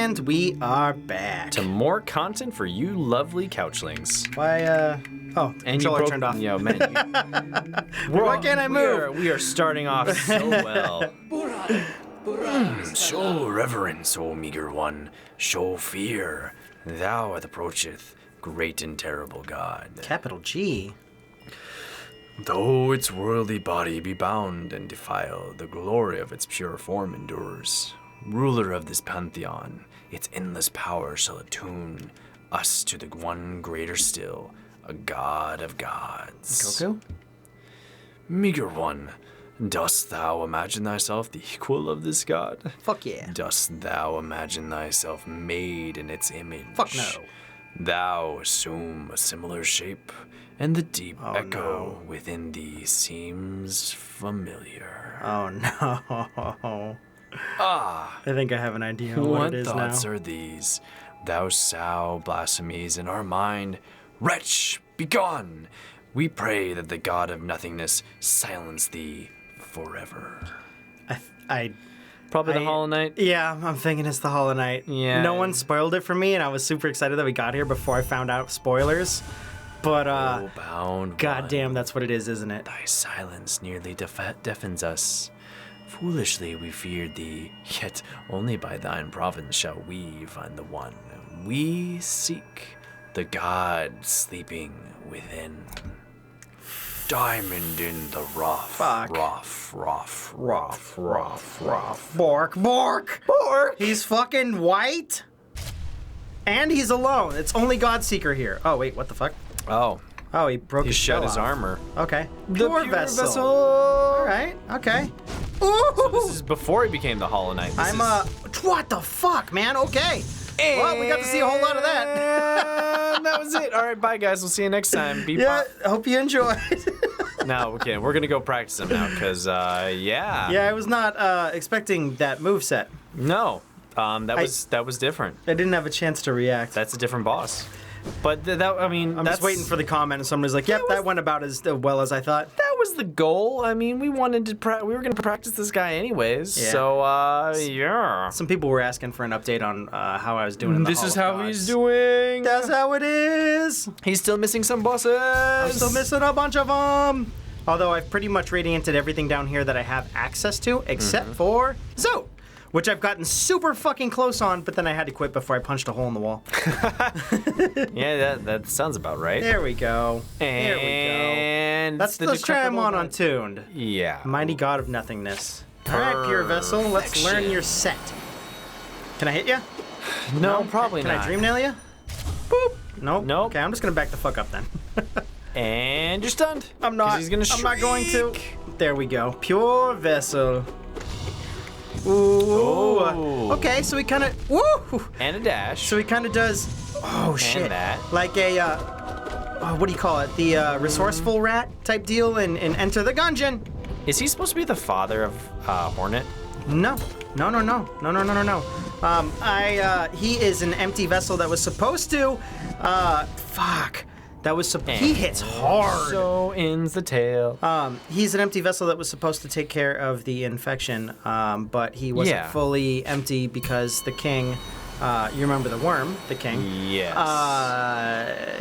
And we are back. To more content for you lovely couchlings. Why, oh, the controller turned off. Yeah, man. Why can't I move? We are starting off so well. Show reverence, O meager one. Show fear. Thou art approacheth, great and terrible God. Capital G. Though its worldly body be bound and defiled, the glory of its pure form endures. Ruler of this pantheon, its endless power shall attune us to the one greater still, a god of gods. Goku? Meager one, dost thou imagine thyself the equal of this god? Fuck yeah. Dost thou imagine thyself made in its image? Fuck no. Thou assume a similar shape, and the deep echo within thee seems familiar. Oh no. Ah, I think I have an idea of what it is now. What thoughts are these? Thou sow blasphemies in our mind. Wretch, begone! We pray that the god of nothingness silence thee forever. Probably the Hollow Knight? Yeah, I'm thinking it's the Hollow Knight. Yeah. No one spoiled it for me, and I was super excited that we got here before I found out spoilers. But, bound goddamn, that's what it is, isn't it? Thy silence nearly deafens us. Foolishly we feared thee, yet only by thine province shall we find the one we seek, the god sleeping within. Diamond in the rough. Fuck. Rough. Bork. He's fucking white. And he's alone. It's only Godseeker here. Oh, wait, what the fuck? Oh, Oh, he broke he his shed shell his off. armor. Okay. The Pure pure vessel. All right, okay. Ooh. So this is before he became the Hollow Knight. What the fuck, man? Okay. Well, we got to see a whole lot of that. And that was it. All right, bye, guys. We'll see you next time. Be Yeah, hope you enjoyed. No, okay, we're gonna go practice them now, cause yeah. Yeah, I was not expecting that moveset. No, that was different. I didn't have a chance to react. That's a different boss. But I'm just waiting for the comment, and somebody's like, "Yep, that went about as well as I thought." That was the goal. I mean, we wanted to we were gonna practice this guy anyways. Yeah. So yeah. Some people were asking for an update on how I was doing. In the This Hall is of how Gods. he's doing. That's how it is. He's still missing some bosses. I'm still missing a bunch of them. Although I've pretty much radianted everything down here that I have access to, except for Zoe, which I've gotten super fucking close on, but then I had to quit before I punched a hole in the wall. Yeah, that sounds about right. There we go. There we go. And Let's try him on Untuned. Yeah. Mighty God of Nothingness. All right, Pure Vessel, let's learn your set. Can I hit you? No, probably Can not. I Dream Nail you? Boop. Nope. Nope. Okay, I'm just gonna back the fuck up then. And you're stunned. I'm not. 'Cause he's gonna I'm not going to. shriek. There we go. Pure Vessel. Ooh. Oh. Okay, so he kind of. Woo. And a dash. So he kind of does. Oh shit. that. Like a. What do you call it? The resourceful rat type deal in Enter the Gungeon. Is he supposed to be the father of Hornet? No. He is an empty vessel that was supposed to. Fuck. That was he hits hard. So ends the tale. He's an empty vessel that was supposed to take care of the infection, but he wasn't fully empty because the king, you remember the worm, the king, Yes.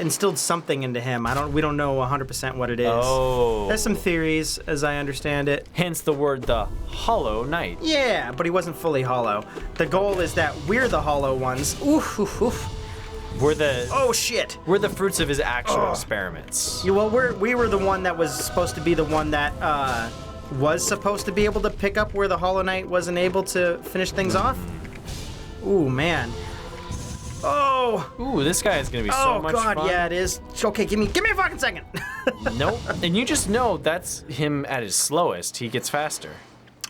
instilled something into him. We don't know 100% what it is. Oh. There's some theories, as I understand it. Hence the word the Hollow Knight. Yeah, but he wasn't fully hollow. The goal is that we're the hollow ones. Oof, oof, oof. Oh shit! We're the fruits of his actual experiments. Yeah, well, we were the one that was supposed to be the one that was supposed to be able to pick up where the Hollow Knight wasn't able to finish things off. Ooh man. Oh. Ooh, this guy is gonna be so much fun. Oh god, yeah, it is. Okay, give me a fucking second. Nope. And you just know that's him at his slowest. He gets faster.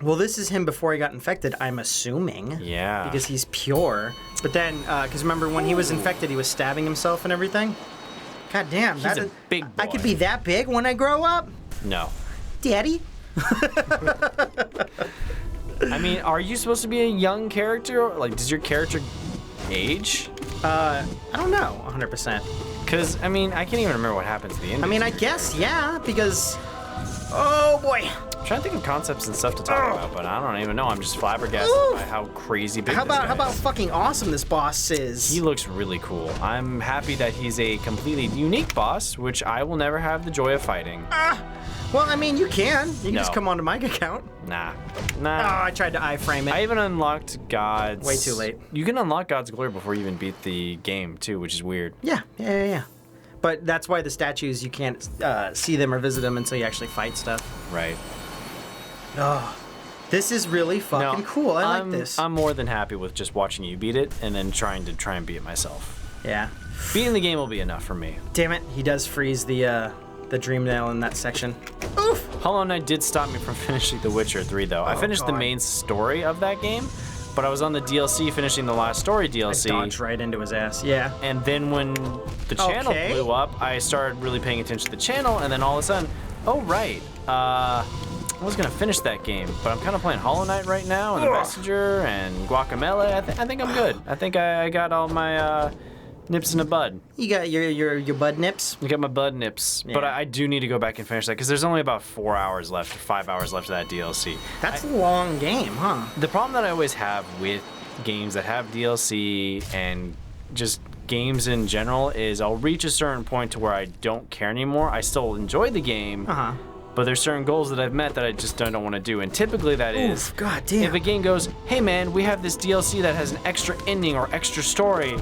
Well, this is him before he got infected, I'm assuming. Yeah. Because he's pure. But then, because remember when he was infected, he was stabbing himself and everything? God damn. He's a big boy. I could be that big when I grow up? No. Daddy? I mean, are you supposed to be a young character? Like, does your character age? I don't know, 100%. Because, I mean, I can't even remember what happens at the end. I mean, I guess, yeah, because... Oh, boy. I'm trying to think of concepts and stuff to talk about, but I don't even know. I'm just flabbergasted by how crazy big How this guy about is. fucking awesome this boss is? He looks really cool. I'm happy that he's a completely unique boss, which I will never have the joy of fighting. Well, I mean, you can. You can No. just come onto my account. Nah. Oh, I tried to iframe it. I even unlocked God's... Way too late. You can unlock God's Glory before you even beat the game, too, which is weird. Yeah. But that's why the statues, you can't see them or visit them until you actually fight stuff. Right. Oh, this is really fucking cool. I like this. I'm more than happy with just watching you beat it and then trying and beat it myself. Yeah. Beating the game will be enough for me. Damn it, he does freeze the dream nail in that section. Oof! Hollow Knight did stop me from finishing The Witcher 3, though. I finished the main story of that game, but I was on the DLC finishing the last story DLC. I dodged right into his ass, yeah. And then when the channel blew up, I started really paying attention to the channel, and then all of a sudden, oh right, I was gonna finish that game, but I'm kind of playing Hollow Knight right now, and The Messenger, and Guacamelee. I think I'm good. I think I got all my nips in the bud. You got your bud nips? I got my bud nips, but I do need to go back and finish that, because there's only about 4 hours left, 5 hours left of that DLC. That's a long game, huh? The problem that I always have with games that have DLC and just games in general is I'll reach a certain point to where I don't care anymore. I still enjoy the game, but there's certain goals that I've met that I just don't want to do. And typically that is, God damn. if a game goes, hey man, we have this DLC that has an extra ending or extra story,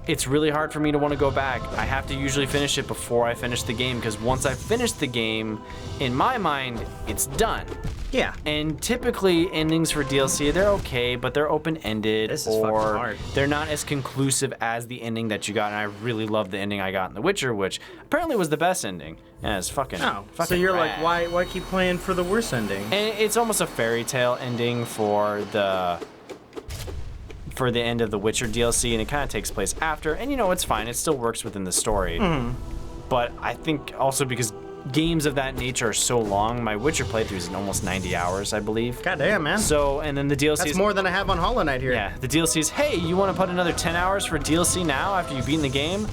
it's really hard for me to want to go back. I have to usually finish it before I finish the game, because once I finish the game, in my mind, it's done. Yeah. And typically endings for DLC, they're okay, but they're open-ended, This is fucking or hard. they're not as conclusive as the ending that you got. And I really love the ending I got in The Witcher, which apparently was the best ending. Yeah, it's fucking so you're rad. like, why keep playing for the worst ending? And it's almost a fairy tale ending for the end of the Witcher DLC, and it kind of takes place after. And you know, it's fine. It still works within the story. But I think also because games of that nature are so long, my Witcher playthrough is in almost 90 hours, I believe. God damn, man. So, and then the DLC That's is more than I have on Hollow Knight here. Yeah, the DLC is, hey, you want to put another 10 hours for DLC now after you've beaten the game?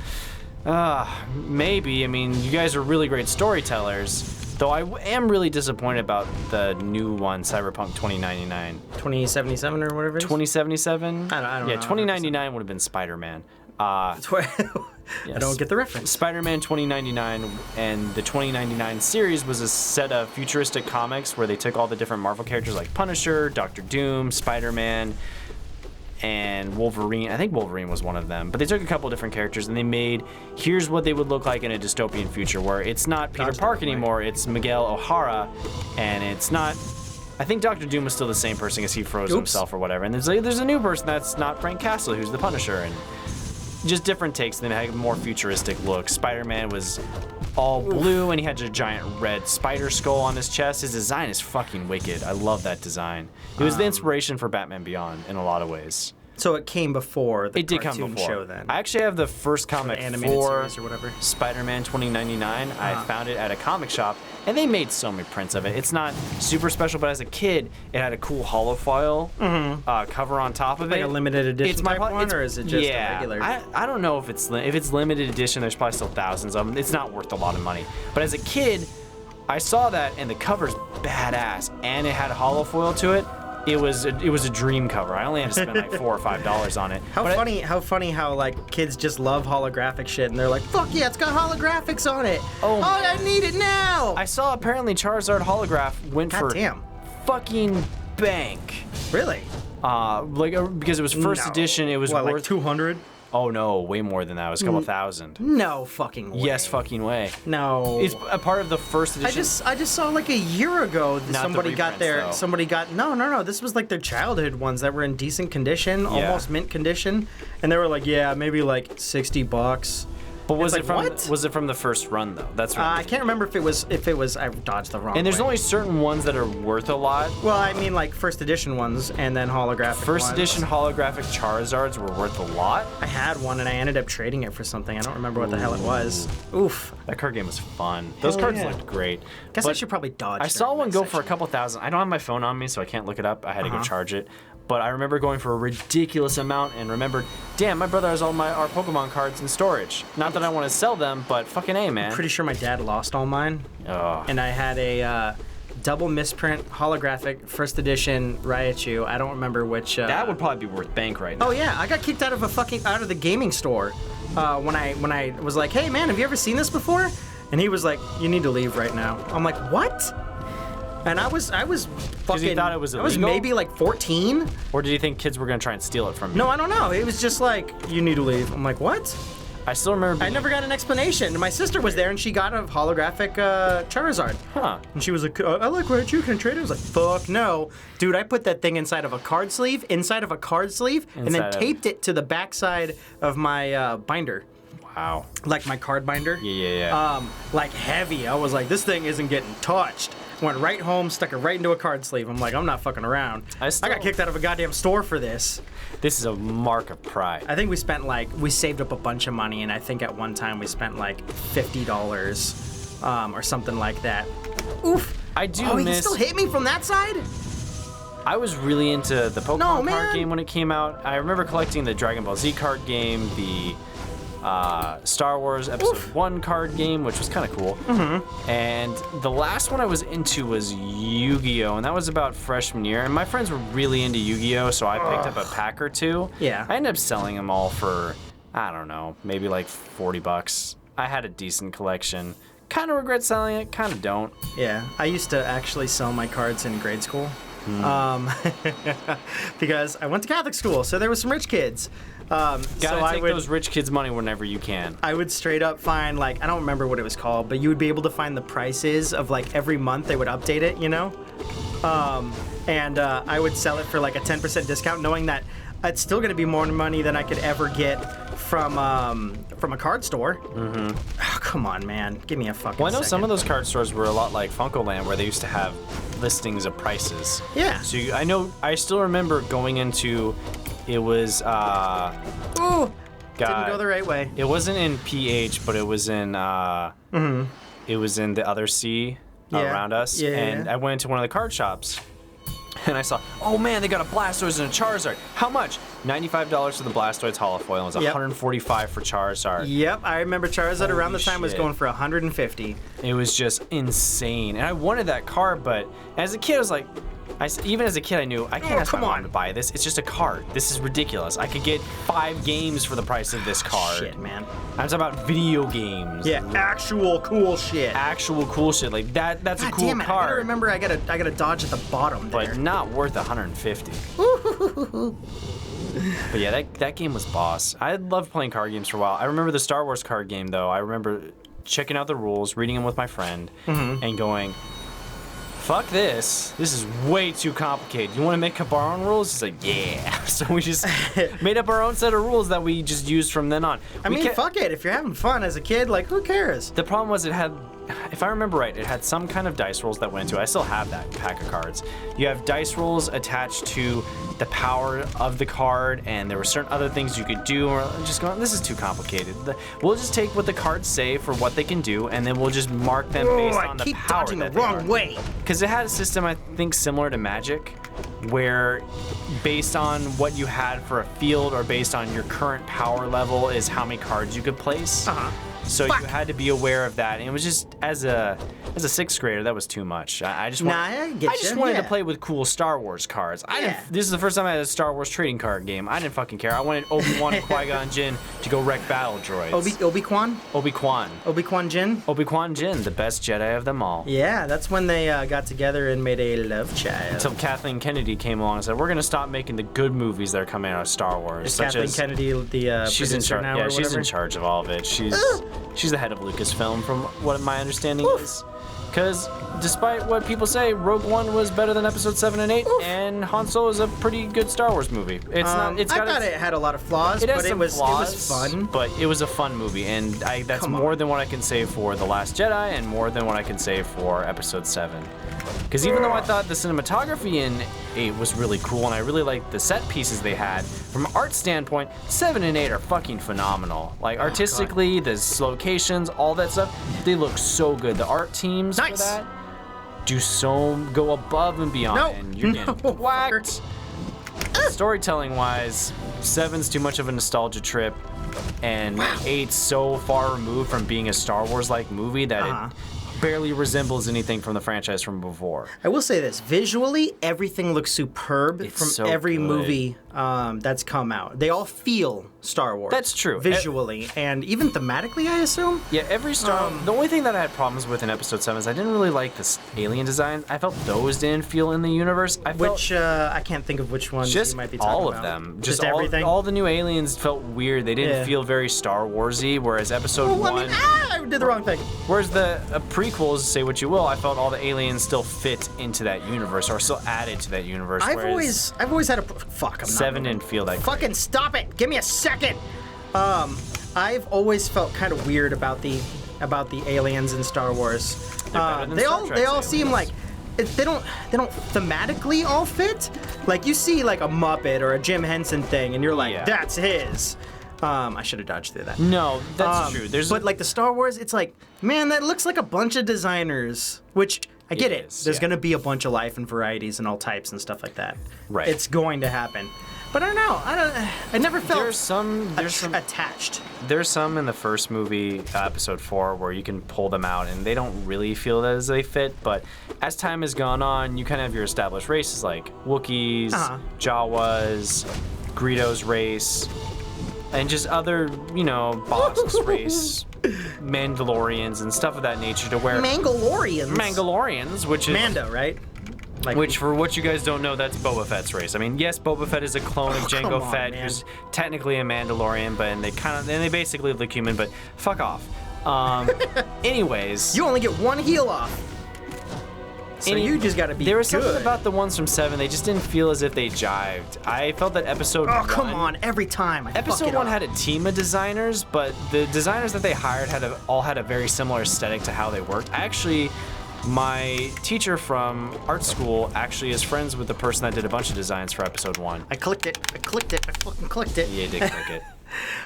Maybe. I mean, you guys are really great storytellers. Though I am really disappointed about the new one, Cyberpunk 2099. 2077 or whatever it is? 2077? I don't know. Yeah, 2099 would have been Spider-Man. I don't get the reference. Spider-Man 2099 and the 2099 series was a set of futuristic comics where they took all the different Marvel characters like Punisher, Doctor Doom, Spider-Man, and Wolverine. I think Wolverine was one of them. But they took a couple different characters and they made, here's what they would look like in a dystopian future, where it's not Peter Parker anymore, it's Miguel O'Hara, and it's not, I think Doctor Doom was still the same person because he froze himself or whatever. And there's a new person that's not Frank Castle, who's the Punisher, and just different takes. And then it had a more futuristic look. Spider-Man was all blue and he had a giant red spider skull on his chest. His design is fucking wicked. I love that design. It was the inspiration for Batman Beyond in a lot of ways. So it came before the It did come cartoon before. show then. I actually have the first comic animated for series or whatever. Spider-Man 2099. I found it at a comic shop, and they made so many prints of it. It's not super special, but as a kid, it had a cool holofoil cover on top of Like it. a limited edition type one, it's- or is it just a regular? I don't know if it's limited edition. There's probably still thousands of them. It's not worth a lot of money. But as a kid, I saw that, and the cover's badass, and it had a holofoil to it. It was a dream cover. I only had to spend like $4 or $5 on it. How funny how like kids just love holographic shit and they're like, fuck yeah, it's got holographics on it. Oh, I need it now. I saw apparently Charizard holograph went for fucking bank. Really? Because it was first edition, it was what, worth like 200? Oh no, way more than that. It was a couple thousand. No fucking way. Yes, fucking way. No. It's a part of the first edition. I just saw like a year ago that Not somebody the got reprints, their though. somebody got no this was like their childhood ones that were in decent condition, almost mint condition, and they were like, yeah, maybe like $60. But was It's it like, from what? was it from the first run though? That's right. I can't remember if it was I dodged the wrong And there's way. only certain ones that are worth a lot. Well, I mean like first edition ones and then holographic First ones. edition holographic Charizards were worth a lot. I had one and I ended up trading it for something. I don't remember what the hell it was. Oof. That card game was fun. Those Hell cards yeah. looked great. Guess I But should probably dodge. I saw during one that go for a section. couple thousand. I don't have my phone on me, so I can't look it up. I had to go charge it. But I remember going for a ridiculous amount and remembered, damn, my brother has all our Pokemon cards in storage. Not that I want to sell them, but fucking A, man. Pretty sure my dad lost all mine. Oh. And I had a double misprint holographic first edition Raichu. I don't remember which. That would probably be worth bank right now. Oh yeah, I got kicked out of the gaming store when I was like, hey man, have you ever seen this before? And he was like, you need to leave right now. I'm like, what? And I was fucking. He thought it was I was illegal? maybe like 14. Or did you think kids were gonna try and steal it from you? No, I don't know. It was just like, you need to leave. I'm like, what? I still remember. I never got an explanation. My sister was there and she got a holographic Charizard. Huh. And she was like, I like Raichu, can I trade it? I was like, fuck no. Dude, I put that thing inside of a card sleeve, and then taped it to the backside of my binder. Wow. Like my card binder. Yeah. Like heavy. I was like, this thing isn't getting touched. Went right home, stuck it right into a card sleeve. I'm like, I'm not fucking around. I got kicked out of a goddamn store for this. This is a mark of pride. I think we saved up a bunch of money, and I think at one time we spent like $50 or something like that. Oof. I do miss. Oh, miss. he still hit me from that side? I was really into the Pokemon card game when it came out. I remember collecting the Dragon Ball Z card game, the Star Wars Episode 1 card game, which was kind of cool. Mm-hmm. And the last one I was into was Yu-Gi-Oh! And that was about freshman year. And my friends were really into Yu-Gi-Oh! So I picked up a pack or two. Yeah. I ended up selling them all for, I don't know, maybe like $40. I had a decent collection. Kind of regret selling it, kind of don't. Yeah, I used to actually sell my cards in grade school. Because I went to Catholic school, so there was some rich kids. Gotta take those rich kids' money whenever you can. I would straight up find, like, I don't remember what it was called, but you would be able to find the prices of, like, every month they would update it, you know? And I would sell it for, like, a 10% discount, knowing that it's still going to be more money than I could ever get from a card store. Mm-hmm. Oh, come on, man. Give me a fucking Well, I know second. some of those card stores were a lot like Funko Land, where they used to have listings of prices. Yeah. So I still remember going into, it was, Ooh! Didn't go the right way. It wasn't in PH, but it was in, it was in the other C around us. Yeah. And I went into one of the card shops. And I saw, oh man, they got a Blastoise and a Charizard. How much? $95 for the Blastoise holofoil. It was $145 for Charizard. Yep, I remember Charizard around the time was shit. going for $150. It was just insane. And I wanted that card, but as a kid, I was like, even as a kid, I knew I can't ask my mom to buy this. It's just a card. This is ridiculous. I could get 5 games for the price of this card. Shit, man. I'm talking about video games. Yeah, actual cool shit. Actual cool shit. Like that's God a cool damn it, card. I gotta remember I gotta dodge at the bottom there. But not worth $150. But yeah, that game was boss. I loved playing card games for a while. I remember the Star Wars card game though. I remember checking out the rules, reading them with my friend, and going, fuck this. This is way too complicated. You want to make up our own rules? He's like, yeah. So we just made up our own set of rules that we just used from then on. I mean, fuck it. If you're having fun as a kid, like, who cares? The problem was it had, if I remember right, it had some kind of dice rolls that went into it. I still have that pack of cards. You have dice rolls attached to the power of the card, and there were certain other things you could do. Or just going, this is too complicated. We'll just take what the cards say for what they can do, and then we'll just mark them based on the power dodging that the wrong way. Because it had a system, I think, similar to Magic, where based on what you had for a field or based on your current power level is how many cards you could place. So you had to be aware of that, and it was just as a 6th grader, that was too much. I just wanted to play with cool Star Wars cards. This is the first time I had a Star Wars trading card game. I didn't fucking care. I wanted Obi-Wan and Qui-Gon Jinn to go wreck battle droids. Obi-Quan? Obi-Quan Jinn? Obi-Wan Jinn, the best Jedi of them all. Yeah, that's when they got together and made a love child. Until Kathleen Kennedy came along and said, we're going to stop making the good movies that are coming out of Star Wars. Is Kathleen Kennedy the she's in charge. now Yeah, or she's in charge of all of it. She's the head of Lucasfilm, from what my understanding is. Because despite what people say, Rogue One was better than Episode 7 and 8, and Han Solo is a pretty good Star Wars movie. It's not. It's got. I thought it had a lot of flaws, but it was fun. But it was a fun movie, and that's more than what I can say for The Last Jedi, and more than what I can say for Episode 7. Because even though I thought the cinematography in 8 was really cool, and I really liked the set pieces they had, from an art standpoint, 7 and 8 are fucking phenomenal. Like, artistically, the locations, all that stuff, they look so good. The art teams for that go above and beyond, and you're getting whacked. Storytelling-wise, 7's too much of a nostalgia trip, and 8's so far removed from being a Star Wars-like movie that barely resembles anything from the franchise from before. I will say this: visually, everything looks superb It's from so every good. movie that's come out. They all feel Star Wars. That's true. Visually and even thematically, I assume. Yeah, every Star. The only thing that I had problems with in Episode 7 is I didn't really like the alien designs. I felt those didn't feel in the universe. I felt Which I can't think of which ones just you might be talking all about. of them. Just all, everything. All the new aliens felt weird. They didn't Yeah. feel very Star Warsy. Whereas Episode Well, 1. I did the wrong thing. Whereas the prequels, say what you will, I felt all the aliens still fit into that universe or still added to that universe. I've whereas always had a fuck. I'm not 7 moving. didn't feel that. Fucking stop it! Give me a second. I've always felt kind of weird about the aliens in Star Wars. better than They Star all Trek's seem like they don't thematically all fit. Like you see like a Muppet or a Jim Henson thing, and you're like, Yeah. that's his. I should have dodged through that. No, that's true. But like the Star Wars, it's like, man, that looks like a bunch of designers. Which I get it. is, There's yeah. gonna be a bunch of life and varieties and all types and stuff like that. Right. It's going to happen. But I don't know. I never felt There's some attached. There's some in the first movie, Episode 4, where you can pull them out and they don't really feel as they fit. But as time has gone on, you kind of have your established races like Wookiees, Jawas, Greedo's race, and just other, Bossk's race, Mandalorians and stuff of that nature to where Mandalorians, which is Mando, right? Like, Which, for what you guys don't know, that's Boba Fett's race. I mean, yes, Boba Fett is a clone of come Jango on, Fett, man. who's technically a Mandalorian, and they basically look human, but fuck off. Anyways, you only get one heel off. So you just gotta be there was good. something about the ones from 7, they just didn't feel as if they jived. I felt that Episode 1... Oh, come on, every time. I fuck Episode it 1 up. had a team of designers, but the designers that they hired all had a very similar aesthetic to how they worked. Actually, my teacher from art school actually is friends with the person that did a bunch of designs for Episode 1. I clicked it. I fucking clicked it. Yeah, you did click it.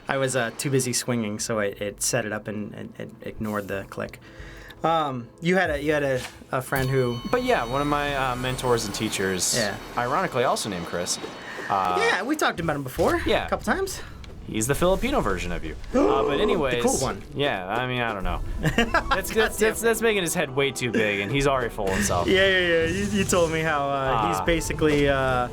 I was too busy swinging, so it set it up and ignored the click. You had a friend who. But yeah, one of my mentors and teachers, ironically also named Chris. Yeah, we talked about him before. Yeah. A couple times. He's the Filipino version of you. But anyways, The cool one. Yeah, I mean, I don't know. That's making his head way too big, and he's already full of himself. Yeah. You told me how he's basically a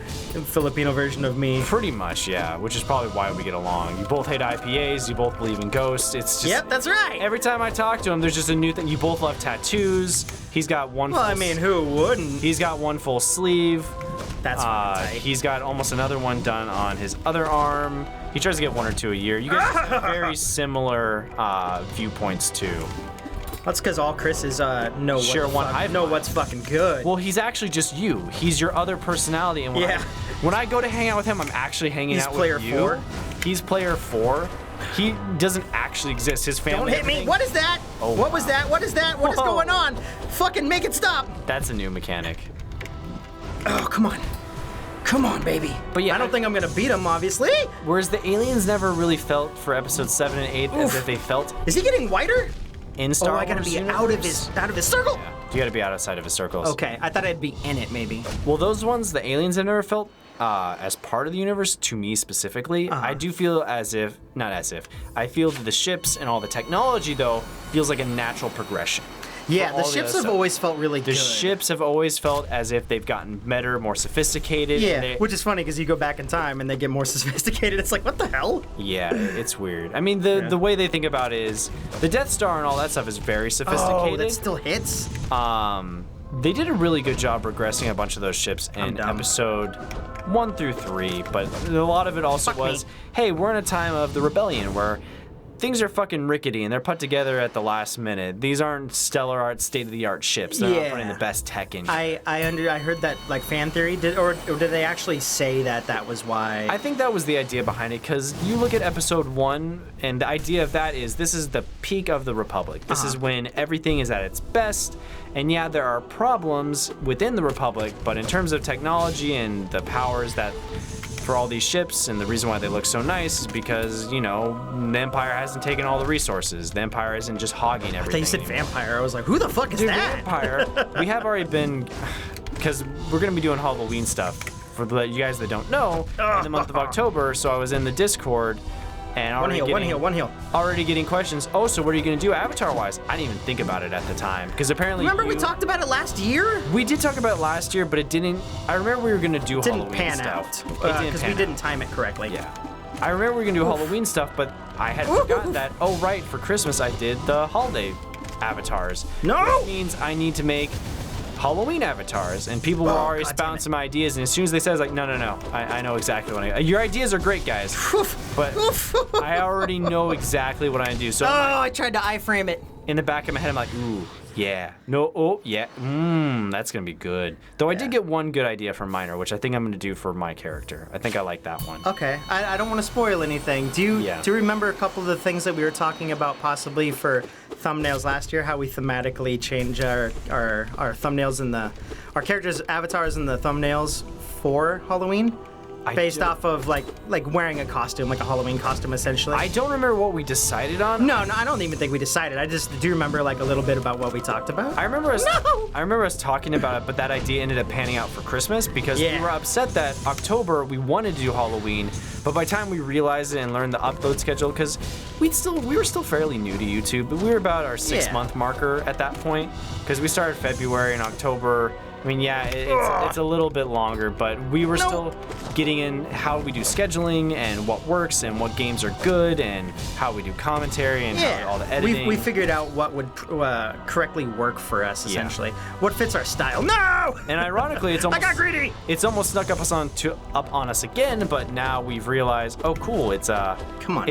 Filipino version of me. Pretty much, yeah. Which is probably why we get along. You both hate IPAs. You both believe in ghosts. It's just Yep, that's right. every time I talk to him, there's just a new thing. You both love tattoos. He's got one. Well, full I mean, who wouldn't? He's got one full sleeve. That's fucking tight. He's got almost another one done on his other arm. He tries to get 1 or 2 a year. You guys have very similar viewpoints too. That's because all Chris's know Share one hive mind. what's fucking good. Well, he's actually just you. He's your other personality. And Yeah. when I go to hang out with him, I'm actually hanging He's out player with you. 4? He's player 4. He doesn't actually exist. His family. Don't hit me. everything- What is that? Oh, what was wow. that? What is that? What is Whoa. going on? Fucking make it stop. That's a new mechanic. Oh, come on. Come on, baby. But yeah, I don't think I'm gonna beat him, obviously. Whereas the aliens never really felt for Episode 7 and 8 as if they felt Is he getting whiter? in Star Oh, Wars I gotta be universe. out of his circle. Yeah. You gotta be outside of his circles. Okay, I thought I'd be in it, maybe. Well, those ones, the aliens, have never felt as part of the universe, to me specifically. I do feel I feel that the ships and all the technology, though, feels like a natural progression. Yeah, For the all ships other have stuff. always felt really The good. ships have always felt as if they've gotten better, more sophisticated. Yeah, and they- which is funny because you go back in time and they get more sophisticated. It's like, what the hell? yeah, it's weird. I mean, the way they think about it is the Death Star and all that stuff is very sophisticated. Oh, that still hits? They did a really good job regressing a bunch of those ships in dumb. Episode 1 through 3, but a lot of it also Fuck was, me. hey, we're in a time of the rebellion where things are fucking rickety and they're put together at the last minute. These aren't stellar art, state-of-the-art ships. They're not putting the best tech in. I heard that like fan theory or did they actually say that was why? I think that was the idea behind it, because you look at Episode 1, and the idea of that is this is the peak of the Republic. This is when everything is at its best, and yeah, there are problems within the Republic, but in terms of technology and the powers that for all these ships, and the reason why they look so nice is because, the Empire hasn't taken all the resources. The Empire isn't just hogging everything. I thought you said anymore. vampire. I was like, who the fuck is Dude, that? Vampire. We have already been, because we're gonna be doing Halloween stuff for you guys that don't know in the month of October. So I was in the Discord And One heal. Already getting questions. Oh, so what are you going to do avatar-wise? I didn't even think about it at the time because apparently. Remember we talked about it last year? We did talk about it last year, but it didn't. I remember we were going to do Halloween Didn't pan stuff. out because we didn't time it correctly. Yeah. I remember we were going to do Halloween stuff, but I had forgotten that. Oh, right. For Christmas, I did the holiday avatars. No! Which means I need to make Halloween avatars, and people were already spouting some ideas, and as soon as they said, I was like, no, I know exactly what your ideas are great, guys, but I already know exactly what I do. So I tried to iframe it. in the back of my head, I'm like, ooh, yeah, no, oh, yeah, that's gonna be good. Though I did get one good idea from Miner, which I think I'm gonna do for my character. I think I like that one. Okay, I don't want to spoil anything. Do you remember a couple of the things that we were talking about possibly for thumbnails last year? How we thematically change our thumbnails and our characters' avatars in the thumbnails for Halloween? Based off of like wearing a costume, like a Halloween costume, essentially. I don't remember what we decided on. No, I don't even think we decided. I just do remember like a little bit about what we talked about. I remember us talking about it, but that idea ended up panning out for Christmas because we were upset that October we wanted to do Halloween, but by the time we realized it and learned the upload schedule, because we were still fairly new to YouTube, but we were about our 6-month marker at that point because we started February and October. I mean, yeah, it's a little bit longer, but we were still getting in how we do scheduling and what works and what games are good and how we do commentary and how all the editing. We figured out what would correctly work for us, essentially. What fits our style. No! And ironically, it's almost... I got greedy! It's almost snuck up on us again, but now we've realized, oh, cool, it's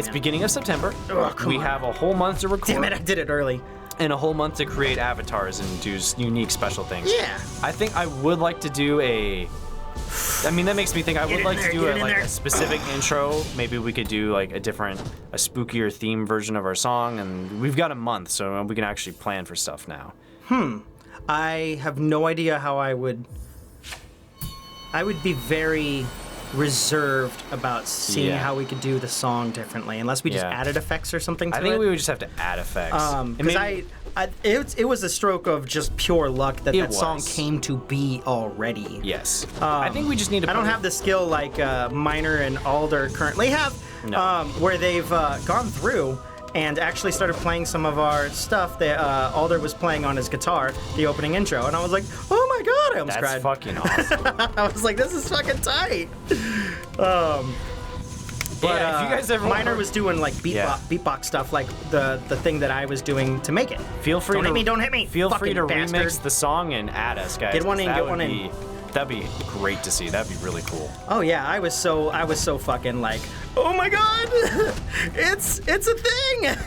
beginning of September. We have a whole month to record. Damn it, I did it early. And a whole month to create avatars and do unique special things. Yeah. I think I would like to do I mean, that makes me think I would like to do a specific intro. Maybe we could do like a spookier theme version of our song, and we've got a month, so we can actually plan for stuff now. I have no idea how I would be very reserved about seeing how we could do the song differently, unless we just added effects or something to it. I think we would just have to add effects. Because it was a stroke of just pure luck that song came to be already. Yes. I think we just need to. I don't have the skill like Miner and Alder currently have, where they've gone through and actually started playing some of our stuff that Alder was playing on his guitar, the opening intro, and I was like, oh my god, I almost cried. That's fucking awesome. I was like, this is fucking tight. But if you guys ever Miner was doing like beatbox stuff, like the thing that I was doing to make it. Feel free don't hit me. Feel free to bastard. Remix the song and add us, guys. Get one in. That'd be great to see. That'd be really cool. Oh yeah, I was so fucking like, oh my god, it's a thing.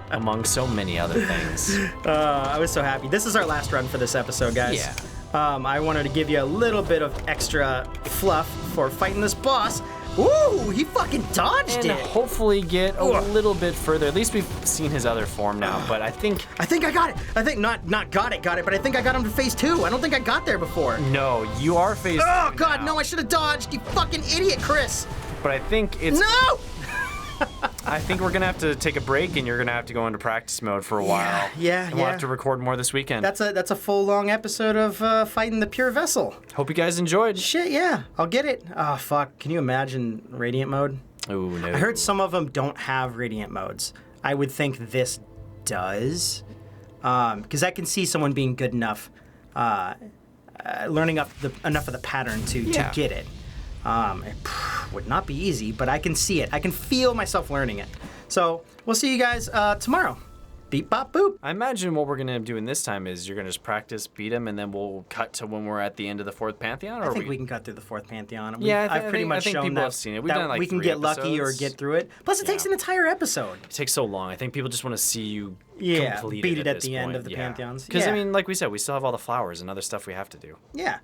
Among so many other things. I was so happy. This is our last run for this episode, guys. Yeah. I wanted to give you a little bit of extra fluff for fighting this boss. Ooh, he fucking dodged and it. Hopefully get a little bit further. At least we've seen his other form now, but I think I got it. I think not got it, but I think I got him to phase 2. I don't think I got there before. No, you are phase 2 Oh god, now. no, I should have dodged, you fucking idiot, Chris. But I think it's No! I think we're gonna have to take a break, and you're gonna have to go into practice mode for a while. Yeah. We'll have to record more this weekend. That's a full long episode of fighting the pure vessel. Hope you guys enjoyed. Shit, yeah, I'll get it. Oh fuck, can you imagine radiant mode? Oh no. I heard some of them don't have radiant modes. I would think this does, because I can see someone being good enough, learning enough of the pattern to get it. It would not be easy, but I can see it. I can feel myself learning it. So we'll see you guys tomorrow. Beep, bop, boop. I imagine what we're going to end up doing this time is you're going to just practice, beat him, and then we'll cut to when we're at the end of the 4th Pantheon? Or I think we can cut through the 4th Pantheon. I've pretty much shown people that, have seen it. We've done like we can 3 get lucky or episodes. get through it. Plus, it takes an entire episode. It takes so long. I think people just want to see you complete beat it at this the end point. of the Pantheons. Because, I mean, like we said, we still have all the flowers and other stuff we have to do. Yeah.